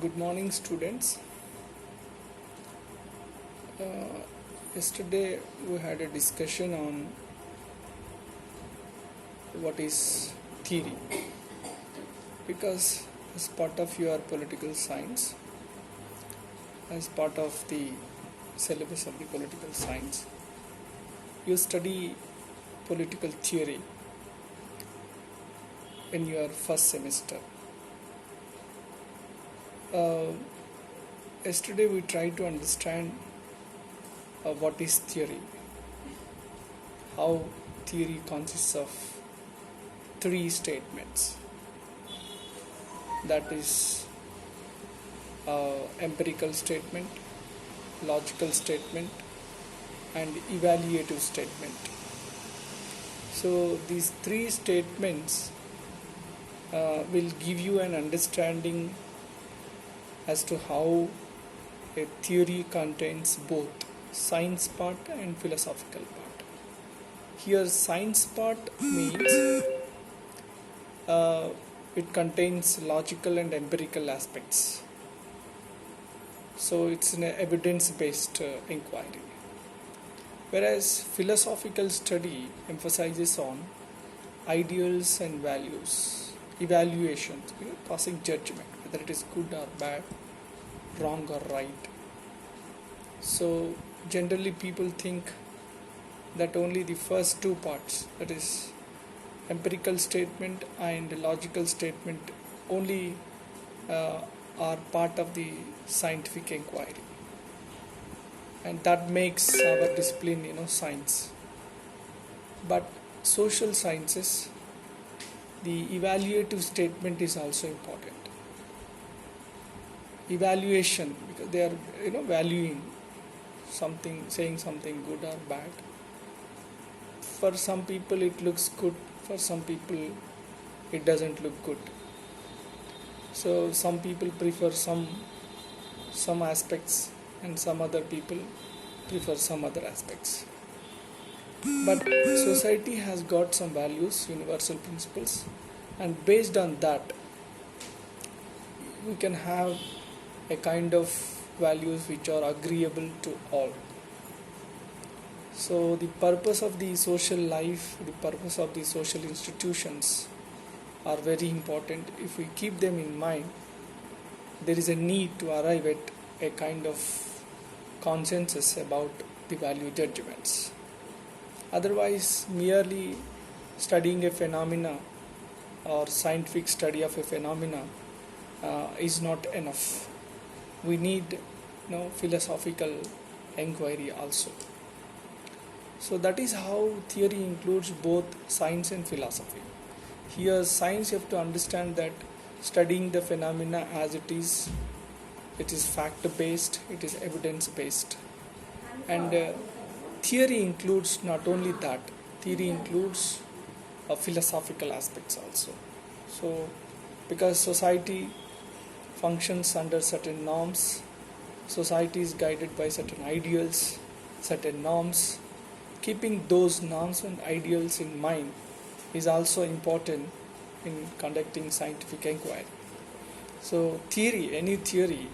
Good morning, students. Yesterday we had a discussion on what is theory, because as part of your political science, as part of the syllabus of the political science, you study political theory in your first semester. Yesterday we tried to understand what is theory, how theory consists of three statements, that is empirical statement, logical statement and evaluative statement. So these three statements will give you an understanding as to how a theory contains both science part and philosophical part. Here science part means it contains logical and empirical aspects. So it's an evidence-based inquiry. Whereas philosophical study emphasizes on ideals and values, evaluations, passing judgment, whether it is good or bad, wrong or right. So generally people think that only the first two parts, that is empirical statement and logical statement, only are part of the scientific inquiry, and that makes our discipline science. But social sciences, the evaluative statement is also important. Evaluation, because they are valuing something, saying something good or bad. For some people it looks good, for some people it doesn't look good. So some people prefer some aspects and some other people prefer some other aspects. But society has got some values, universal principles, and based on that we can have a kind of values which are agreeable to all. So the purpose of the social life, the purpose of the social institutions are very important. If we keep them in mind, there is a need to arrive at a kind of consensus about the value judgments. Otherwise, merely studying a phenomena or scientific study of a phenomena is not enough. We need philosophical inquiry also. So that is how theory includes both science and philosophy. Here science, you have to understand that studying the phenomena as it is fact based, it is evidence based. And theory includes not only that, theory includes philosophical aspects also. So because society functions under certain norms, society is guided by certain ideals, certain norms. Keeping those norms and ideals in mind is also important in conducting scientific inquiry. So theory, any theory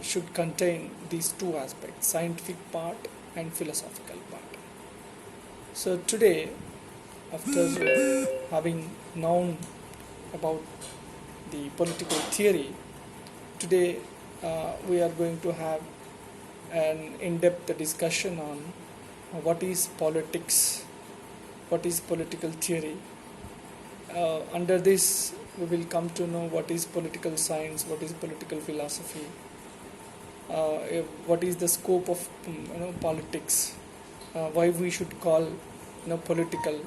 should contain these two aspects, scientific part and philosophical part. So today, after having known about the political theory, today we are going to have an in-depth discussion on what is politics, what is political theory. Under this we will come to know what is political science, what is political philosophy, what is the scope of politics, why we should call political.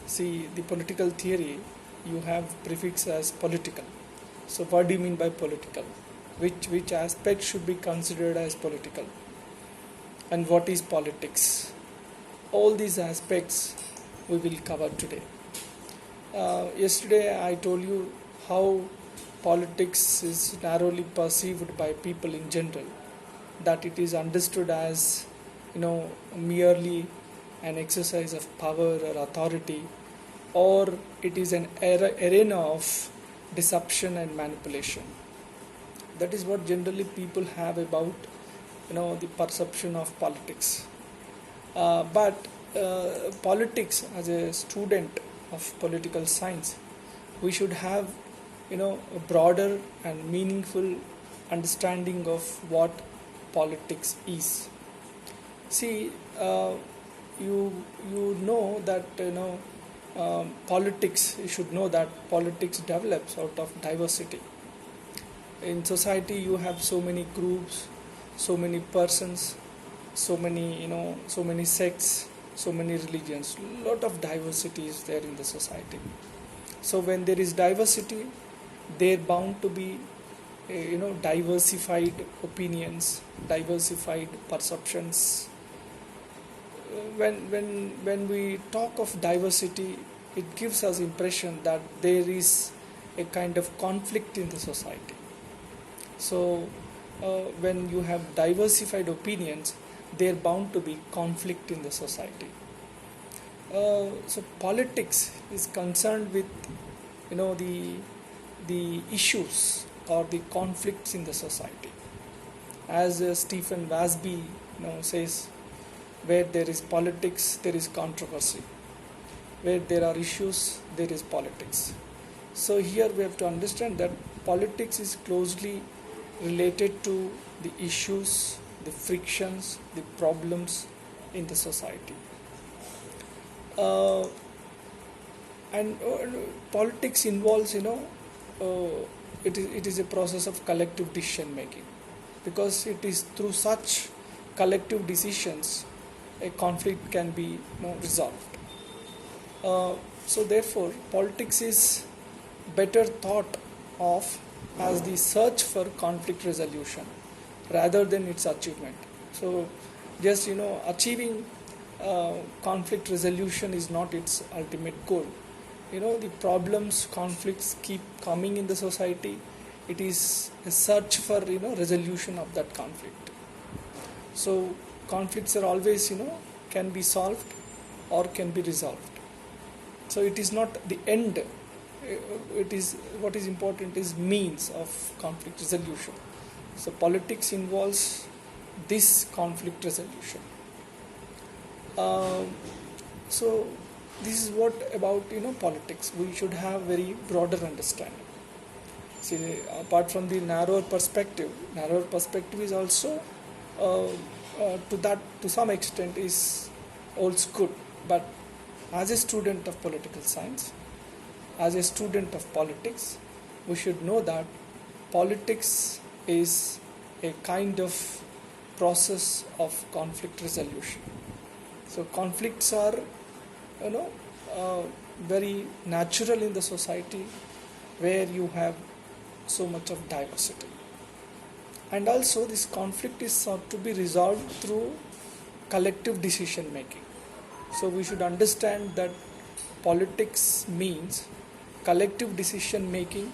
See, the political theory, you have prefix as political. So what do you mean by political? Which aspect should be considered as political? And what is politics? All these aspects we will cover today. Yesterday I told you how politics is narrowly perceived by people in general, that it is understood as merely an exercise of power or authority, or it is an arena of deception and manipulation. That is what generally people have about the perception of politics. But politics, as a student of political science, we should have a broader and meaningful understanding of what politics is. See, you know that politics. You should know that politics develops out of diversity. In society, you have so many groups, so many persons, so many sects, so many religions. Lot of diversity is there in the society. So when there is diversity, there bound to be diversified opinions, diversified perceptions. When we talk of diversity, it gives us impression that there is a kind of conflict in the society. So when you have diversified opinions, there bound to be conflict in the society. So politics is concerned with the issues or the conflicts in the society. As Stephen Wasby says, where there is politics, there is controversy. Where there are issues, there is politics. So here we have to understand that politics is closely related to the issues, the frictions, the problems in the society. And politics involves, it is a process of collective decision making, because it is through such collective decisions a conflict can be resolved. So therefore, politics is better thought of as the search for conflict resolution rather than its achievement. So just achieving conflict resolution is not its ultimate goal. The problems, conflicts keep coming in the society. It is a search for resolution of that conflict. So conflicts are always can be solved or can be resolved. So it is not the end. It is what is important is means of conflict resolution. So politics involves this conflict resolution. So this is what about politics. We should have very broader understanding. See, apart from the narrower perspective is also to some extent is holds good. But as a student of political science, as a student of politics, we should know that politics is a kind of process of conflict resolution. So conflicts are very natural in the society where you have so much of diversity. And also this conflict is sought to be resolved through collective decision making. So we should understand that politics means collective decision making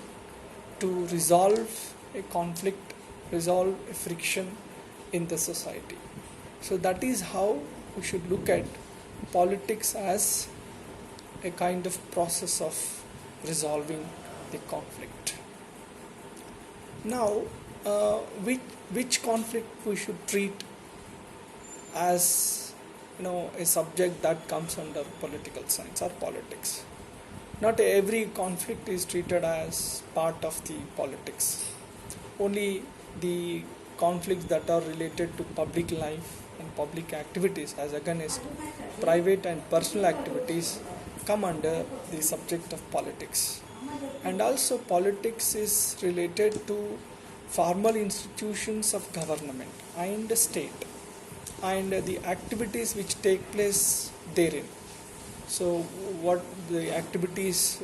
to resolve a conflict, resolve a friction in the society. So that is how we should look at politics as a kind of process of resolving the conflict. Now, which conflict we should treat as a subject that comes under political science or politics? Not every conflict is treated as part of the politics. Only the conflicts that are related to public life and public activities, as against private and personal activities, come under the subject of politics. And also politics is related to formal institutions of government and the state and the activities which take place therein. So what the activities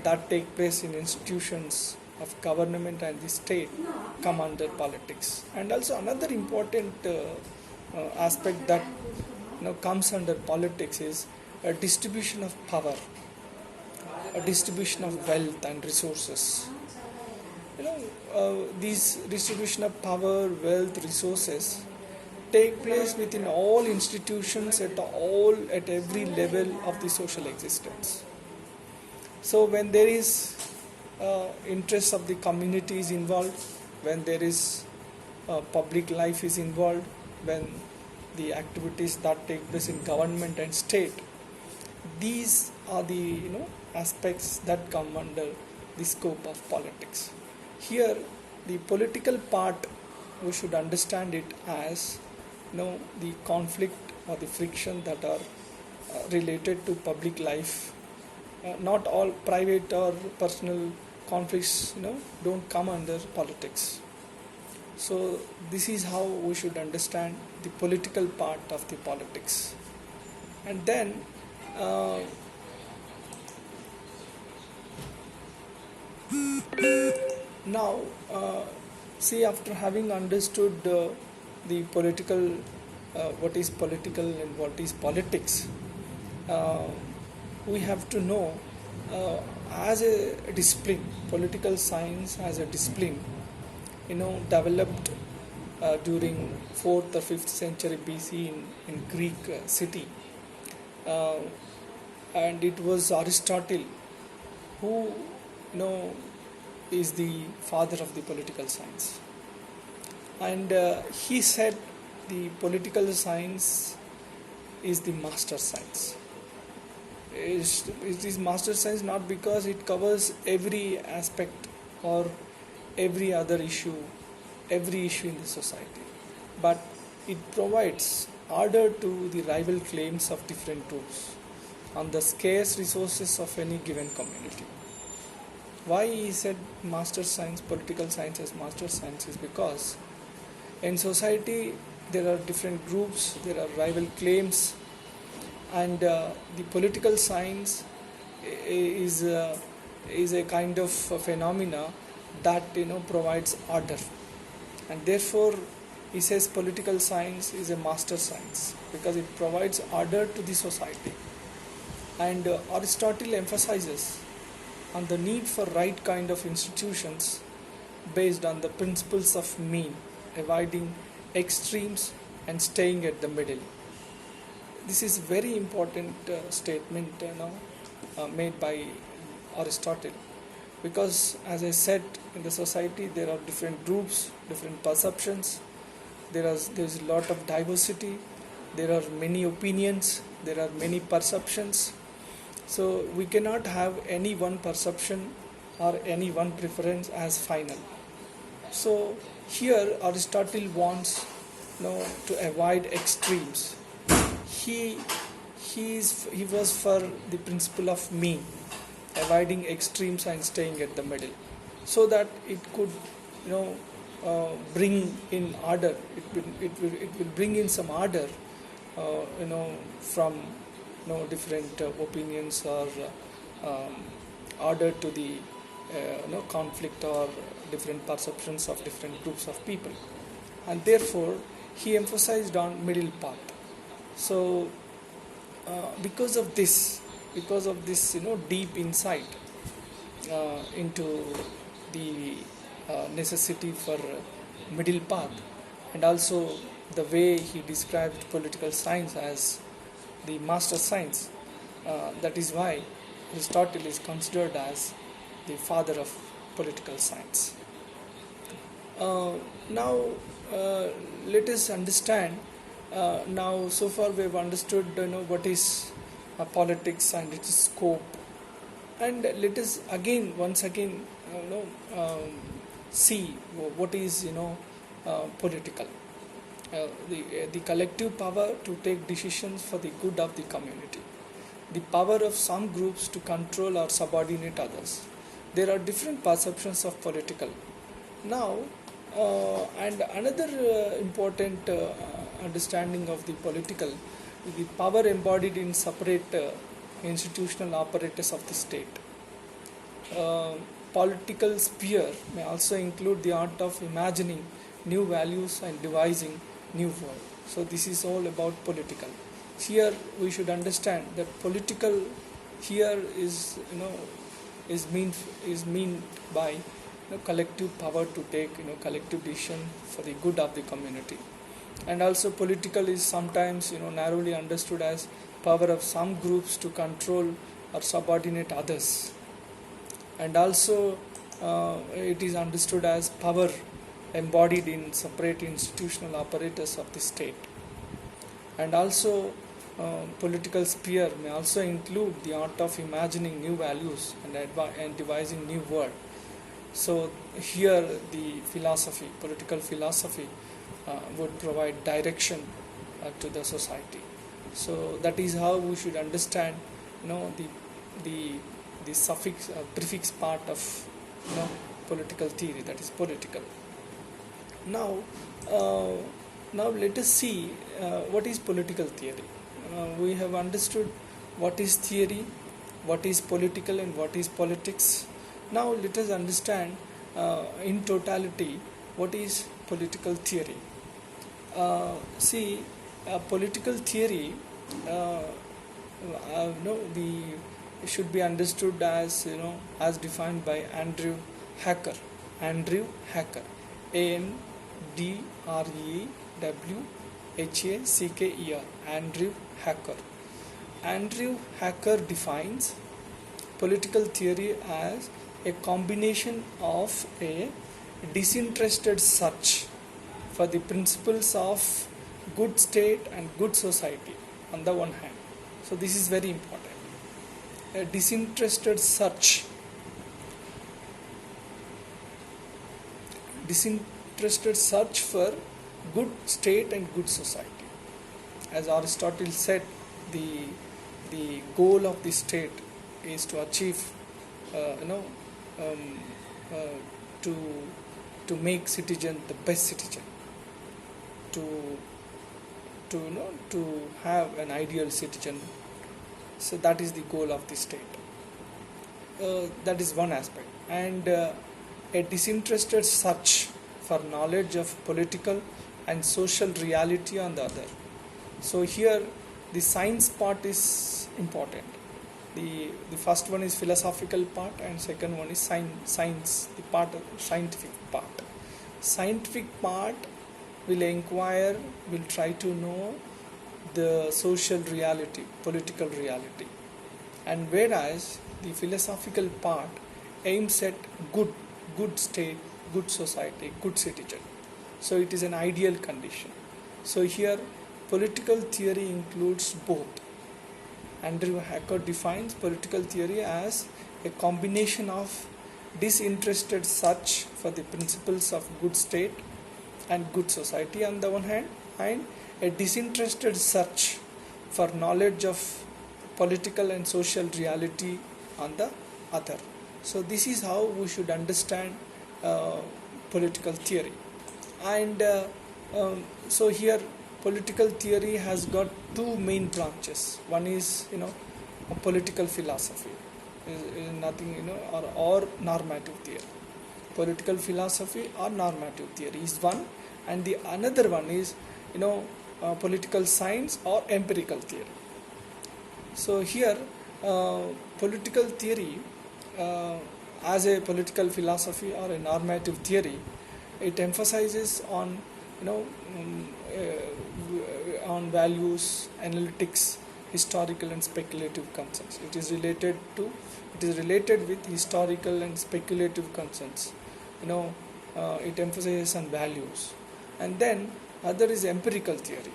that take place in institutions of government and the state come under politics. And also another important aspect that comes under politics is a distribution of power, a distribution of wealth and resources. These distribution of power, wealth, resources take place within all institutions at every level of the social existence. So when there is interests of the communities involved, when there is public life is involved, when the activities that take place in government and state, these are the aspects that come under the scope of politics. Here, the political part, we should understand it as the conflict or the friction that are related to public life. Not all private or personal conflicts don't come under politics. So this is how we should understand the political part of the politics. And then now see, after having understood the political, what is political and what is politics, we have to know as a discipline, political science as a discipline, developed during 4th or 5th century BC in Greek city, and it was Aristotle who is the father of the political science, and he said the political science is the master science. It is master science not because it covers every aspect or every other issue, every issue in the society, but it provides order to the rival claims of different groups on the scarce resources of any given community. Why he said master science, political science as master science, is because in society there are different groups, there are rival claims, and the political science is a kind of phenomena that provides order, and therefore he says political science is a master science because it provides order to the society. And Aristotle emphasizes on the need for right kind of institutions based on the principles of mean, avoiding extremes and staying at the middle. This is very important statement made by Aristotle, because as I said, in the society there are different groups, different perceptions, there is a lot of diversity, there are many opinions, there are many perceptions. So we cannot have any one perception or any one preference as final. So here Aristotle wants to avoid extremes. He was for the principle of mean, avoiding extremes and staying at the middle, so that it could bring in order. It will bring in some order from different opinions or order to the conflict or different perceptions of different groups of people, and therefore he emphasized on middle path. So because of this deep insight into the necessity for middle path, and also the way he described political science as the master science, that is why Aristotle is considered as the father of political science. Now let us understand. Now so far we have understood what is politics and its scope, and let us once again see what is political. The collective power to take decisions for the good of the community, the power of some groups to control or subordinate others. There are different perceptions of political. Now, and another important understanding of the political, the power embodied in separate institutional apparatus of the state. Political sphere may also include the art of imagining new values and devising new world. So this is all about political. Here we should understand that political here is mean by collective power to take collective decision for the good of the community. And also political is sometimes narrowly understood as power of some groups to control or subordinate others, and also it is understood as power embodied in separate institutional apparatus of the state. And also, political sphere may also include the art of imagining new values and devising new world. So here the philosophy, political philosophy, would provide direction to the society. So that is how we should understand, the the suffix prefix part of, political theory, that is political. Now, uh, now let us see what is political theory. We have understood what is theory, what is political, and what is politics. Now let us understand in totality what is political theory. See, political theory, the should be understood as, as defined by Andrew Hacker. Andrew Hacker, ANDREWHACKER. Andrew Hacker. Andrew Hacker defines political theory as a combination of a disinterested search for the principles of good state and good society on the one hand. So this is very important. A disinterested search for good state and good society. As Aristotle said, the goal of the state is to achieve, um, uh, to make citizen the best citizen, to to have an ideal citizen. So that is the goal of the state. That is one aspect. And a disinterested search for knowledge of political and social reality on the other. So here the science part is important. The first one is philosophical part, and second one is science, the part of scientific part. Scientific part will try to know the social reality, political reality, and whereas the philosophical part aims at good state, good society, good citizen. So it is an ideal condition. So here political theory includes both. Andrew Hacker defines political theory as a combination of disinterested search for the principles of good state and good society on the one hand, and a disinterested search for knowledge of political and social reality on the other. So this is how we should understand political theory. And so here political theory has got two main branches. One is, a political philosophy, is nothing, or normative theory. Political philosophy or normative theory is one, and the another one is, political science or empirical theory. So here political theory, as a political philosophy or a normative theory, it emphasizes on, on values, analytics, historical and speculative concerns. It is related with historical and speculative concerns. It emphasizes on values. And then other is empirical theory.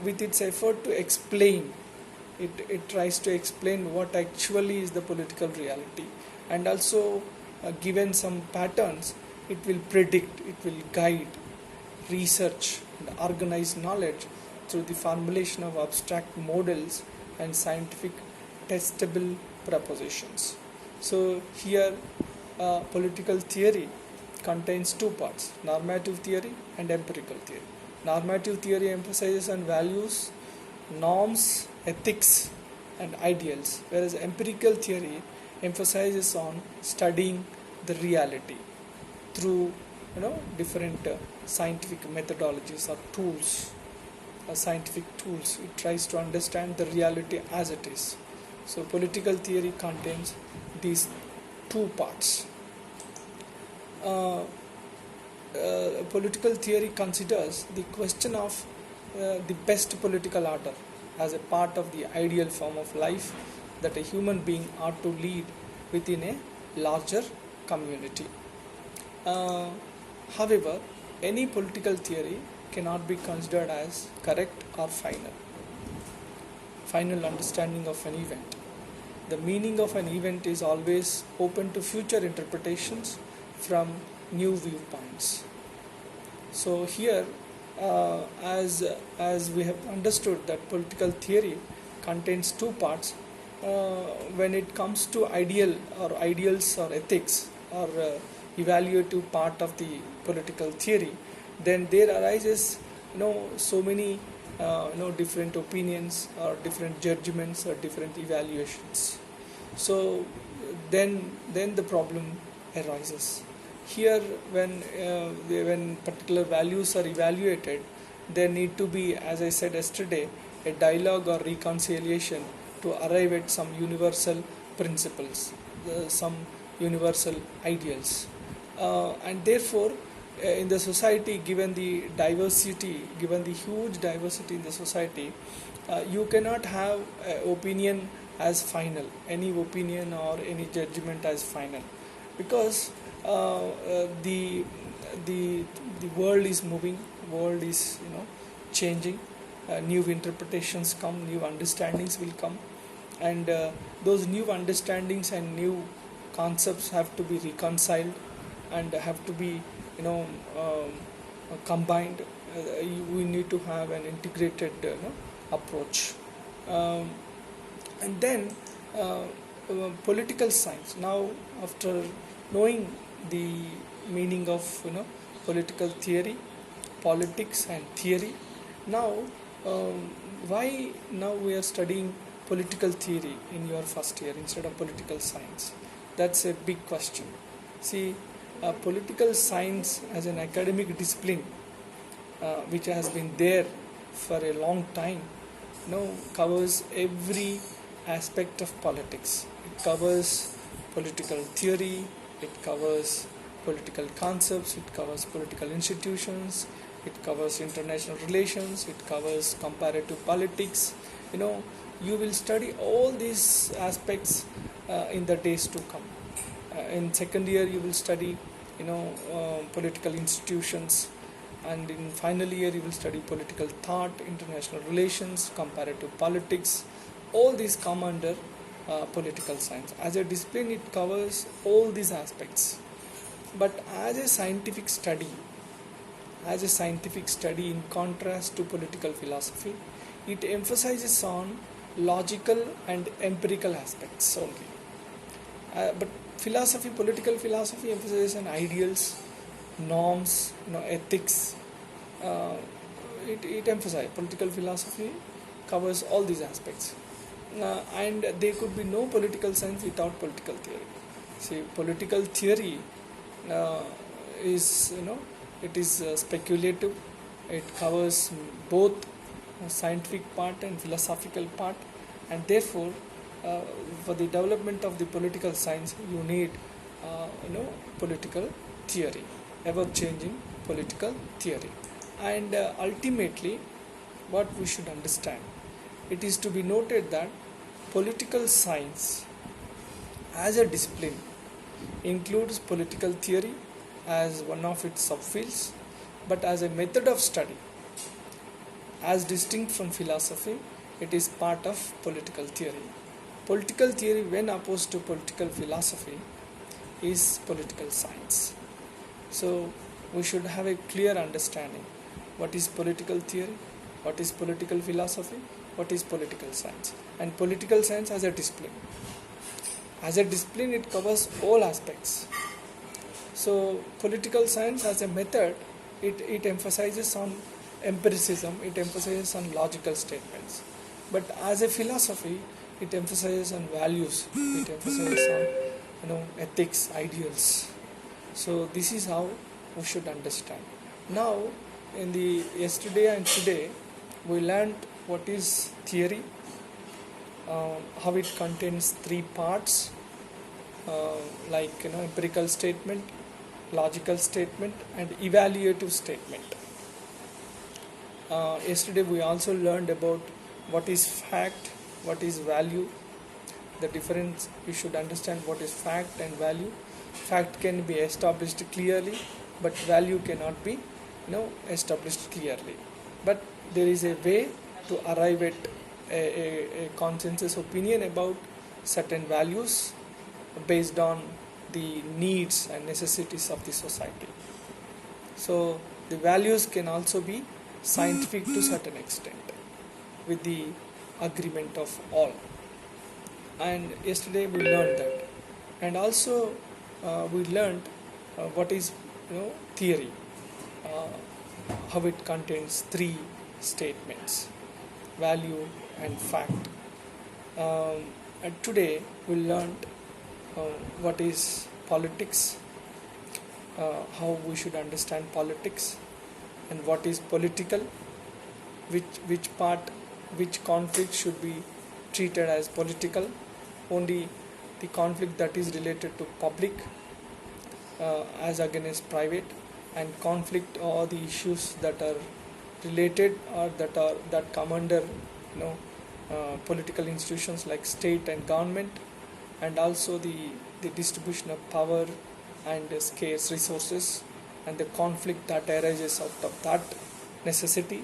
With its effort to explain, it tries to explain what actually is the political reality, and also given some patterns, it will predict, it will guide research and organize knowledge through the formulation of abstract models and scientific testable propositions. So here political theory contains two parts: normative theory and empirical theory. Normative theory emphasizes on values, norms, ethics and ideals, whereas empirical theory emphasizes on studying the reality through different scientific methodologies or tools, scientific tools. It tries to understand the reality as it is. So political theory contains these two parts. Political theory considers the question of the best political order as a part of the ideal form of life that a human being ought to lead within a larger community. However, any political theory cannot be considered as correct or final understanding of an event. The meaning of an event is always open to future interpretations from new viewpoints. So here, as we have understood that political theory contains two parts. When it comes to ideals or ethics or evaluative part of the political theory, then there arises so many different opinions or different judgments or different evaluations. So then the problem arises. Here, when particular values are evaluated, there need to be, as I said yesterday, a dialogue or reconciliation to arrive at some universal principles, some universal ideals. And therefore, in the society, given the huge diversity in the society, you cannot have opinion as final, any opinion or any judgment as final, because the world is moving, world is changing, new interpretations come, new understandings will come, and those new understandings and new concepts have to be reconciled and have to be combined. We need to have an integrated approach. And then political science. Now, after knowing the meaning of political theory, politics and theory, now why now we are studying political theory in your first year instead of political science? That's a big question. See, political science as an academic discipline, which has been there for a long time, covers every aspect of politics. It covers political theory, it covers political concepts, it covers political institutions, it covers international relations, it covers comparative politics. You will study all these aspects in the days to come. In second year, you will study political institutions, and in final year you will study political thought, international relations, comparative politics. All these come under political science. As a discipline, it covers all these aspects. But as a scientific study in contrast to political philosophy, it emphasizes on logical and empirical aspects only. But political philosophy emphasizes on ideals, norms, ethics. It emphasizes. Political philosophy covers all these aspects. And there could be no political science without political theory. See, political theory is speculative. It covers both scientific part and philosophical part, and therefore for the development of the political science you need political theory, ever changing political theory. And ultimately, what we should understand, it is to be noted that political science as a discipline includes political theory as one of its subfields, but as a method of study, as distinct from philosophy, it is part of political theory. Political theory, when opposed to political philosophy, is political science. So we should have a clear understanding what is political theory, what is political philosophy, what is political science, and political science as a discipline. As a discipline, it covers all aspects. So political science as a method, it emphasizes on empiricism, it emphasizes on logical statements. But as a philosophy, it emphasizes on values, it emphasizes on ethics, ideals. So this is how we should understand. Now, in the yesterday and today, we learned what is theory, how it contains three parts, like empirical statement, logical statement, and evaluative statement. Yesterday we also learned about what is fact, what is value, the difference. You should understand what is fact and value. Fact can be established clearly, but value cannot be established clearly. But there is a way to arrive at a consensus opinion about certain values based on the needs and necessities of the society. So the values can also be scientific to certain extent with the agreement of all. And yesterday we learned that. And also we learned what is theory, how it contains three statements: value and fact. And today we learned what is politics, how we should understand politics, and what is political, which conflict should be treated as political, only the conflict that is related to public as against private, and conflict or the issues that are related or that come under political institutions like state and government, and also the distribution of power and scarce resources and the conflict that arises out of that necessity.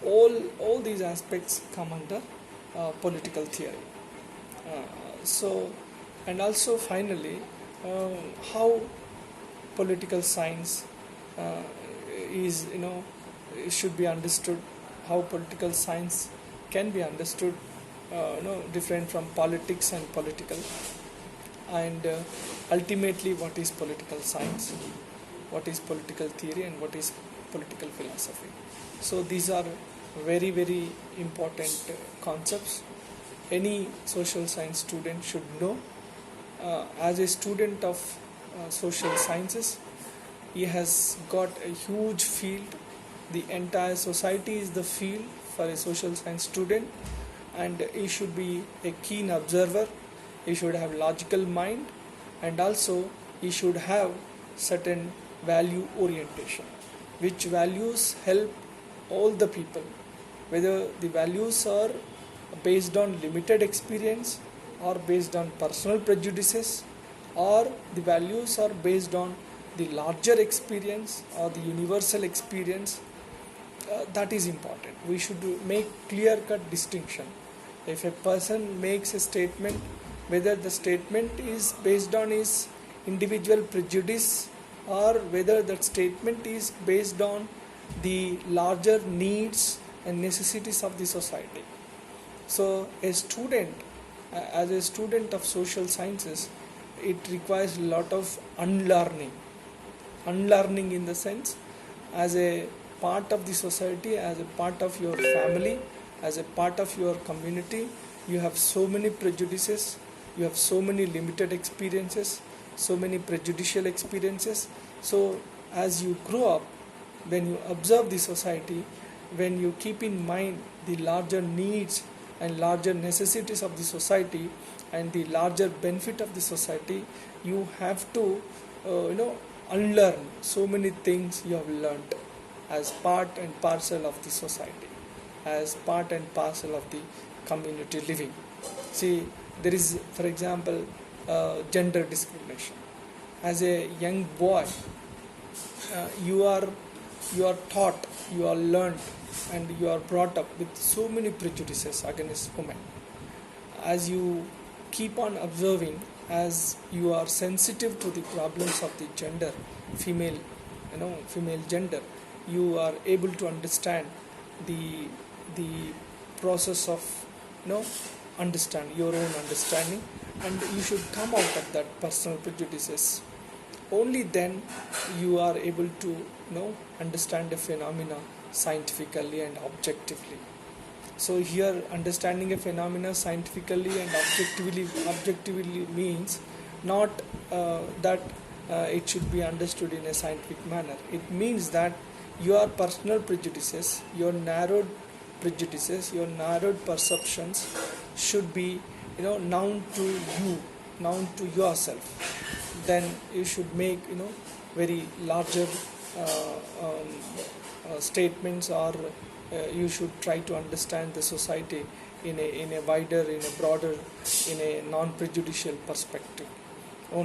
All these aspects come under political theory. And also finally, how political science is should be understood, how political science can be understood different from politics and political, and ultimately what is political science, what is political theory, and what is political philosophy. So these are very, very important concepts any social science student should know. As a student of social sciences, he has got a huge field. The entire society is the field for a social science student, and he should be a keen observer. He should have logical mind, and also he should have certain value orientation, which values help all the people, whether the values are based on limited experience or based on personal prejudices, or the values are based on the larger experience or the universal experience. That is important. We should make clear-cut distinction. If a person makes a statement, whether the statement is based on his individual prejudice or whether that statement is based on the larger needs and necessities of the society. So a student, as a student of social sciences, it requires a lot of unlearning in the sense, as a part of the society, as a part of your family, as a part of your community, you have so many prejudices, you have so many limited experiences, so many prejudicial experiences. So as you grow up, when you observe the society, when you keep in mind the larger needs and larger necessities of the society and the larger benefit of the society, you have to unlearn so many things you have learned as part and parcel of the society, as part and parcel of the community living. See, there is, for example, gender discrimination. As a young boy, you are taught, you are learned, and you are brought up with so many prejudices against women. As you keep on observing, as you are sensitive to the problems of the gender, female gender, you are able to understand the process of understand your own understanding, and you should come out of that personal prejudices. Only then you are able to understand the phenomena scientifically and objectively. So here, understanding a phenomena scientifically and objectively means not that it should be understood in a scientific manner. It means that your personal prejudices, your narrowed prejudices, your narrowed perceptions should be known to you, known to yourself. Then you should make very larger statements, or you should try to understand the society in a wider, in a broader, in a non-prejudicial perspective.